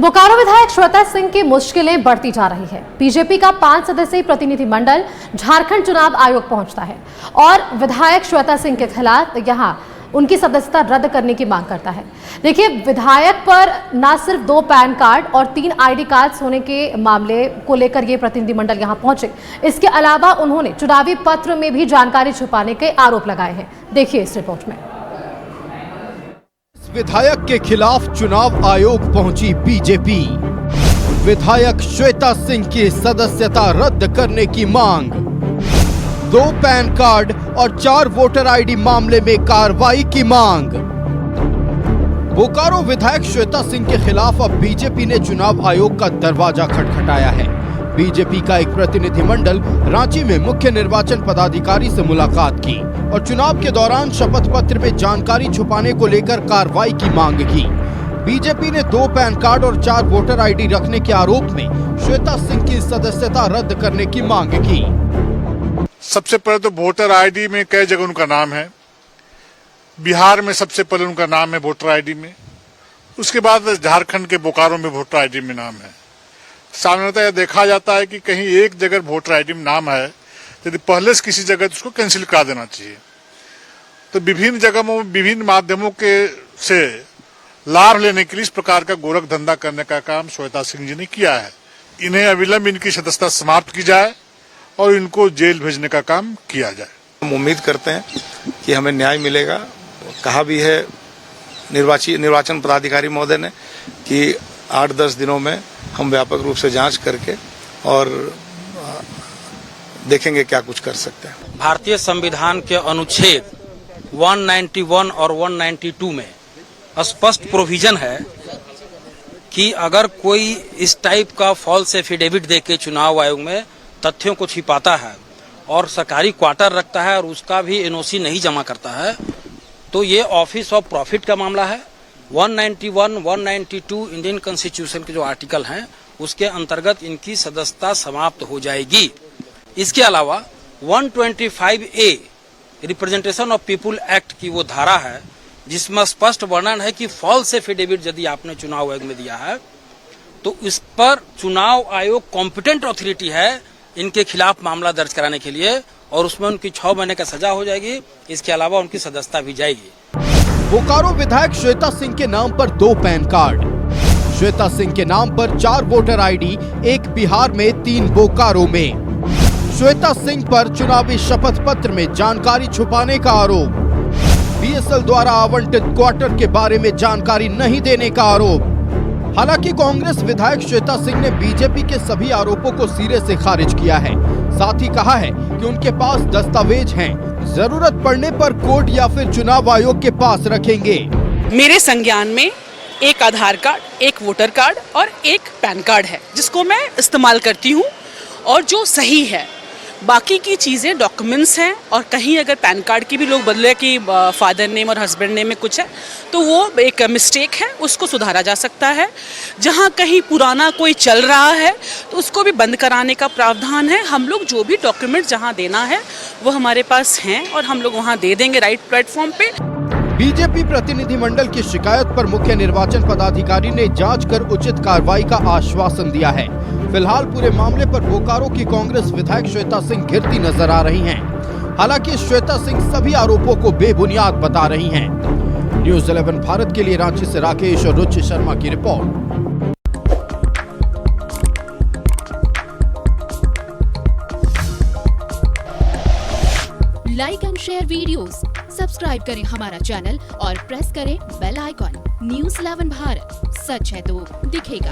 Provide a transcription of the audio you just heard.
बोकारो विधायक श्वेता सिंह की मुश्किलें बढ़ती जा रही है। बीजेपी का 5 सदस्यीय प्रतिनिधिमंडल झारखंड चुनाव आयोग पहुंचता है और विधायक श्वेता सिंह के खिलाफ यहां उनकी सदस्यता रद्द करने की मांग करता है। देखिए, विधायक पर न सिर्फ 2 पैन कार्ड और 3 आईडी कार्ड्स होने के मामले को लेकर ये प्रतिनिधिमंडल यहां पहुंचे। इसके अलावा उन्होंने चुनावी पत्र में भी जानकारी छुपाने के आरोप लगाए हैं। देखिए इस रिपोर्ट में। विधायक के खिलाफ चुनाव आयोग पहुंची बीजेपी। विधायक श्वेता सिंह की सदस्यता रद्द करने की मांग। 2 पैन कार्ड और 4 वोटर आईडी मामले में कार्रवाई की मांग। बोकारो विधायक श्वेता सिंह के खिलाफ अब बीजेपी ने चुनाव आयोग का दरवाजा खटखटाया है। बीजेपी का एक प्रतिनिधिमंडल रांची में मुख्य निर्वाचन पदाधिकारी से मुलाकात की और चुनाव के दौरान शपथ पत्र में जानकारी छुपाने को लेकर कार्रवाई की मांग की। बीजेपी ने 2 पैन कार्ड और 4 वोटर आईडी रखने के आरोप में श्वेता सिंह की सदस्यता रद्द करने की मांग की। सबसे पहले तो वोटर आईडी में कई जगह उनका नाम है। बिहार में सबसे पहले उनका नाम है वोटर आईडी में। उसके बाद झारखंड के बोकारो में वोटर आईडी में नाम है। सामान्यतः यह देखा जाता है कि कहीं एक जगह वोटर आईडी में नाम है, यदि पहले से किसी जगह तो उसको कैंसिल करा देना चाहिए। तो विभिन्न जगहों विभिन्न माध्यमों के से लाभ लेने के लिए इस प्रकार का गोरख धंधा करने का काम श्वेता सिंह जी ने किया है। इन्हें अविलंब इनकी सदस्यता समाप्त की जाए और इनको जेल भेजने का काम किया जाए। हम उम्मीद करते हैं कि हमें न्याय मिलेगा। कहा भी है निर्वाचन पदाधिकारी महोदय ने कि 8-10 दिनों में हम व्यापक रूप से जांच करके और देखेंगे क्या कुछ कर सकते हैं। भारतीय संविधान के अनुच्छेद 191 और 192 में स्पष्ट प्रोविजन है कि अगर कोई इस टाइप का फॉल्स एफिडेविट देके चुनाव आयोग में तथ्यों को छिपाता है और सरकारी क्वार्टर रखता है और उसका भी एनओसी नहीं जमा करता है, तो ये ऑफिस ऑफ प्रॉफिट का मामला है। 191, 192 इंडियन कॉन्स्टिट्यूशन के जो आर्टिकल हैं उसके अंतर्गत इनकी सदस्यता समाप्त हो जाएगी। इसके अलावा 125A representation of people act की वो धारा है जिसमें स्पष्ट वर्णन है कि फॉल्स एफिडेविट यदि आपने चुनाव आयोग में दिया है तो इस पर चुनाव आयोग कॉम्पिटेंट अथॉरिटी है इनके खिलाफ मामला दर्ज कराने के लिए, और उसमें उनकी 6 महीने का सजा हो जाएगी। इसके अलावा उनकी सदस्यता भी जाएगी। बोकारो विधायक श्वेता सिंह के नाम पर 2 पैन कार्ड, श्वेता सिंह के नाम पर 4 वोटर आईडी, 1 बिहार में 3 बोकारो में। श्वेता सिंह पर चुनावी शपथ पत्र में जानकारी छुपाने का आरोप। बीएसएल द्वारा आवंटित क्वार्टर के बारे में जानकारी नहीं देने का आरोप। हालांकि कांग्रेस विधायक श्वेता सिंह ने बीजेपी के सभी आरोपों को सिरे से खारिज किया है। साथ ही कहा है कि उनके पास दस्तावेज हैं, जरूरत पड़ने पर कोर्ट या फिर चुनाव आयोग के पास रखेंगे। मेरे संज्ञान में 1 आधार कार्ड, 1 वोटर कार्ड और 1 पैन कार्ड है जिसको मैं इस्तेमाल करती हूँ और जो सही है। बाकी की चीज़ें डॉक्यूमेंट्स हैं और कहीं अगर पैन कार्ड की भी लोग बदले कि फादर नेम और हस्बैंड नेम में कुछ है तो वो एक मिस्टेक है, उसको सुधारा जा सकता है। जहाँ कहीं पुराना कोई चल रहा है तो उसको भी बंद कराने का प्रावधान है। हम लोग जो भी डॉक्यूमेंट जहाँ देना है वो हमारे पास हैं और हम लोग वहाँ दे देंगे राइट प्लेटफॉर्म पे। बीजेपी प्रतिनिधिमंडल की शिकायत पर मुख्य निर्वाचन पदाधिकारी ने जांच कर उचित कार्रवाई का आश्वासन दिया है। फिलहाल पूरे मामले पर बोकारो की कांग्रेस विधायक श्वेता सिंह घिरती नजर आ रही हैं। हालांकि श्वेता सिंह सभी आरोपों को बेबुनियाद बता रही हैं। न्यूज़ 11 भारत के लिए रांची से राकेश और रुचि शर्मा की report. Like and share videos, subscribe करें हमारा चैनल और प्रेस करें बेल आइकॉन। न्यूज़ 11 भारत, सच है तो दिखेगा।